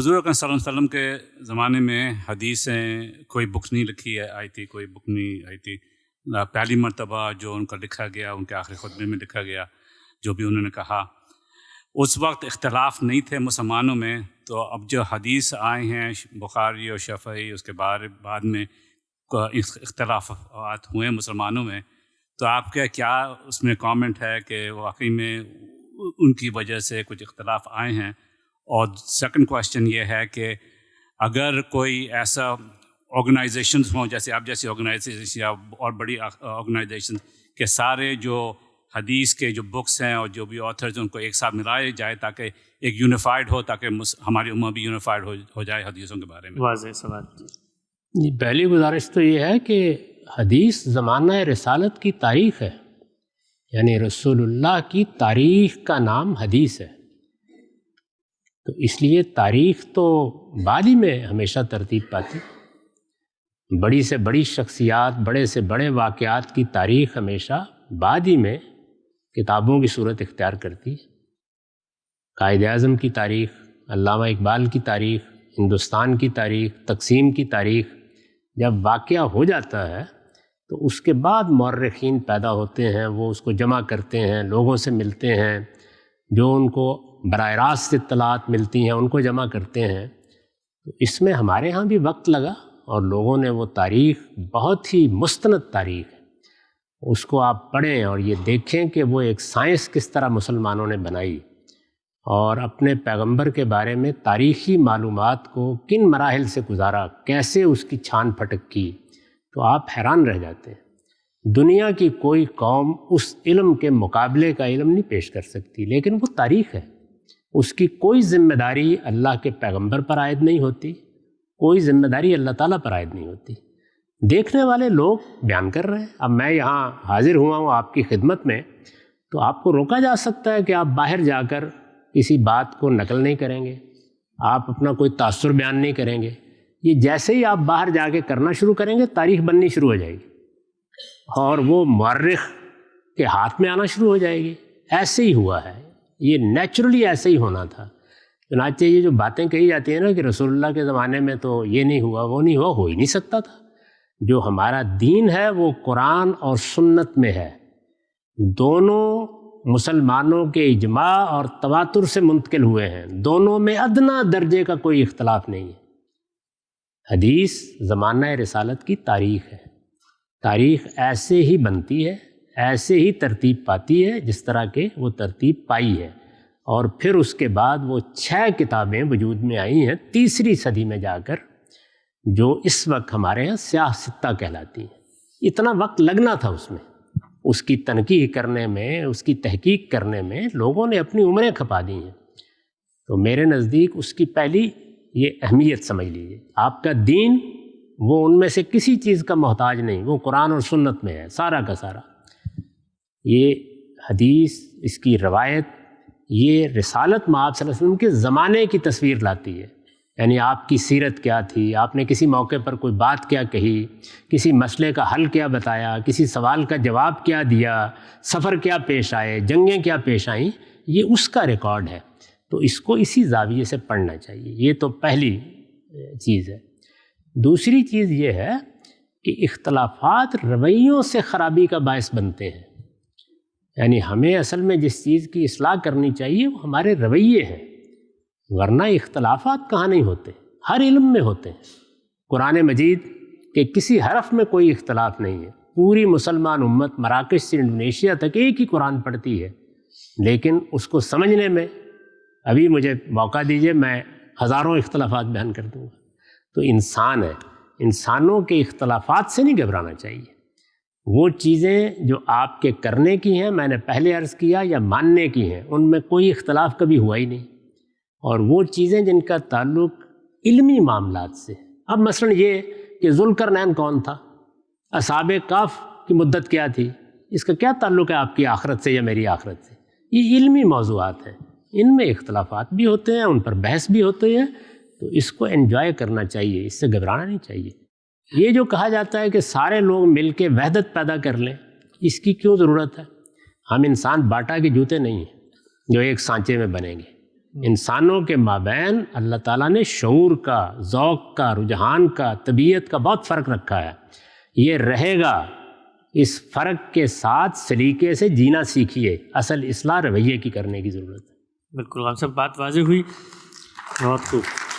حضور اکرم صلی اللہ علیہ وسلم کے زمانے میں حدیثیں کوئی بک نہیں لکھی آئی تھی، کوئی بک نہیں آئی تھی. پہلی مرتبہ جو ان کا لکھا گیا، ان کے آخری خطبے میں لکھا گیا جو بھی انہوں نے کہا، اس وقت اختلاف نہیں تھے مسلمانوں میں. تو اب جو حدیث آئے ہیں بخاری اور شفعی، اس کے بعد میں اختلافات ہوئے ہیں مسلمانوں میں، تو آپ کا کیا اس میں کامنٹ ہے کہ واقعی میں ان کی وجہ سے کچھ اختلاف آئے ہیں؟ اور سیکنڈ کویشچن یہ ہے کہ اگر کوئی ایسا آرگنائزیشنز ہوں جیسے آپ جیسی آرگنائزیشن یا اور بڑی آرگنائزیشن کے سارے جو حدیث کے جو بکس ہیں اور جو بھی آتھرز ان کو ایک ساتھ ملائے جائے تاکہ ایک یونیفائڈ ہو، تاکہ ہماری امت بھی یونیفائڈ ہو جائے حدیثوں کے بارے میں. واضح سوال. جی، پہلی گزارش تو یہ ہے کہ حدیث زمانہ رسالت کی تاریخ ہے، یعنی رسول اللہ کی تاریخ کا نام حدیث ہے. تو اس لیے تاریخ تو بعد ہی میں ہمیشہ ترتیب پاتی. بڑی سے بڑی شخصیات، بڑے سے بڑے واقعات کی تاریخ ہمیشہ بعد ہی میں کتابوں کی صورت اختیار کرتی ہے. قائد اعظم کی تاریخ، علامہ اقبال کی تاریخ، ہندوستان کی تاریخ، تقسیم کی تاریخ جب واقعہ ہو جاتا ہے تو اس کے بعد مورخین پیدا ہوتے ہیں، وہ اس کو جمع کرتے ہیں، لوگوں سے ملتے ہیں، جو ان کو براہ راست اطلاعات ملتی ہیں ان کو جمع کرتے ہیں. تو اس میں ہمارے ہاں بھی وقت لگا اور لوگوں نے وہ تاریخ، بہت ہی مستند تاریخ ہے، اس کو آپ پڑھیں اور یہ دیکھیں کہ وہ ایک سائنس کس طرح مسلمانوں نے بنائی اور اپنے پیغمبر کے بارے میں تاریخی معلومات کو کن مراحل سے گزارا، کیسے اس کی چھان پھٹک کی، تو آپ حیران رہ جاتے ہیں. دنیا کی کوئی قوم اس علم کے مقابلے کا علم نہیں پیش کر سکتی، لیکن وہ تاریخ ہے. اس کی کوئی ذمہ داری اللہ کے پیغمبر پر عائد نہیں ہوتی، کوئی ذمہ داری اللہ تعالیٰ پر عائد نہیں ہوتی. دیکھنے والے لوگ بیان کر رہے ہیں. اب میں یہاں حاضر ہوا ہوں آپ کی خدمت میں، تو آپ کو روکا جا سکتا ہے کہ آپ باہر جا کر کسی بات کو نقل نہیں کریں گے، آپ اپنا کوئی تاثر بیان نہیں کریں گے. یہ جیسے ہی آپ باہر جا کے کرنا شروع کریں گے، تاریخ بننی شروع ہو جائے گی اور وہ مورخ کے ہاتھ میں آنا شروع ہو جائے گی. ایسے ہی ہوا ہے، یہ نیچرلی ایسے ہی ہونا تھا. چنانچہ یہ جو باتیں کہی جاتی ہیں نا کہ رسول اللہ کے زمانے میں تو یہ نہیں ہوا، وہ نہیں ہوا، ہو ہی نہیں سکتا تھا. جو ہمارا دین ہے وہ قرآن اور سنت میں ہے، دونوں مسلمانوں کے اجماع اور تواتر سے منتقل ہوئے ہیں، دونوں میں ادنیٰ درجے کا کوئی اختلاف نہیں ہے. حدیث زمانہ رسالت کی تاریخ ہے. تاریخ ایسے ہی بنتی ہے، ایسے ہی ترتیب پاتی ہے جس طرح کہ وہ ترتیب پائی ہے. اور پھر اس کے بعد وہ 6 کتابیں وجود میں آئی ہیں 3ری صدی میں جا کر، جو اس وقت ہمارے یہاں سیاہ ستہ کہلاتی ہیں. اتنا وقت لگنا تھا اس میں، اس کی تنقیح کرنے میں، اس کی تحقیق کرنے میں لوگوں نے اپنی عمریں کھپا دی ہیں. تو میرے نزدیک اس کی پہلی یہ اہمیت سمجھ لیجیے، آپ کا دین وہ ان میں سے کسی چیز کا محتاج نہیں، وہ قرآن اور سنت میں ہے سارا کا سارا. یہ حدیث، اس کی روایت، یہ رسالت آپ صلی اللہ علیہ وسلم کے زمانے کی تصویر لاتی ہے. یعنی آپ کی سیرت کیا تھی، آپ نے کسی موقع پر کوئی بات کیا کہی، کسی مسئلے کا حل کیا بتایا، کسی سوال کا جواب کیا دیا، سفر کیا پیش آئے، جنگیں کیا پیش آئیں، یہ اس کا ریکارڈ ہے. تو اس کو اسی زاویے سے پڑھنا چاہیے. یہ تو پہلی چیز ہے. دوسری چیز یہ ہے کہ اختلافات رویوں سے خرابی کا باعث بنتے ہیں. یعنی ہمیں اصل میں جس چیز کی اصلاح کرنی چاہیے وہ ہمارے رویے ہیں، ورنہ اختلافات کہاں نہیں ہوتے، ہر علم میں ہوتے ہیں. قرآن مجید کے کسی حرف میں کوئی اختلاف نہیں ہے. پوری مسلمان امت مراکش سے انڈونیشیا تک ایک ہی قرآن پڑھتی ہے، لیکن اس کو سمجھنے میں ابھی مجھے موقع دیجیے، میں ہزاروں اختلافات بیان کر دوں گا. تو انسان ہے، انسانوں کے اختلافات سے نہیں گھبرانا چاہیے. وہ چیزیں جو آپ کے کرنے کی ہیں، میں نے پہلے عرض کیا، یا ماننے کی ہیں، ان میں کوئی اختلاف کبھی ہوا ہی نہیں. اور وہ چیزیں جن کا تعلق علمی معاملات سے، اب مثلا یہ کہ ذوالقرنین کون تھا، اصحاب کہف کی مدت کیا تھی، اس کا کیا تعلق ہے آپ کی آخرت سے یا میری آخرت سے؟ یہ علمی موضوعات ہیں، ان میں اختلافات بھی ہوتے ہیں، ان پر بحث بھی ہوتے ہیں. تو اس کو انجوائے کرنا چاہیے، اس سے گھبرانا نہیں چاہیے. یہ جو کہا جاتا ہے کہ سارے لوگ مل کے وحدت پیدا کر لیں، اس کی کیوں ضرورت ہے؟ ہم انسان باٹا کے جوتے نہیں ہیں جو ایک سانچے میں بنیں گے. انسانوں کے مابین اللہ تعالیٰ نے شعور کا، ذوق کا، رجحان کا، طبیعت کا بہت فرق رکھا ہے. یہ رہے گا. اس فرق کے ساتھ سلیقے سے جینا سیکھیے. اصل اصلاح رویے کی کرنے کی ضرورت ہے. بالکل، آپ سب بات واضح ہوئی. بہت خوب.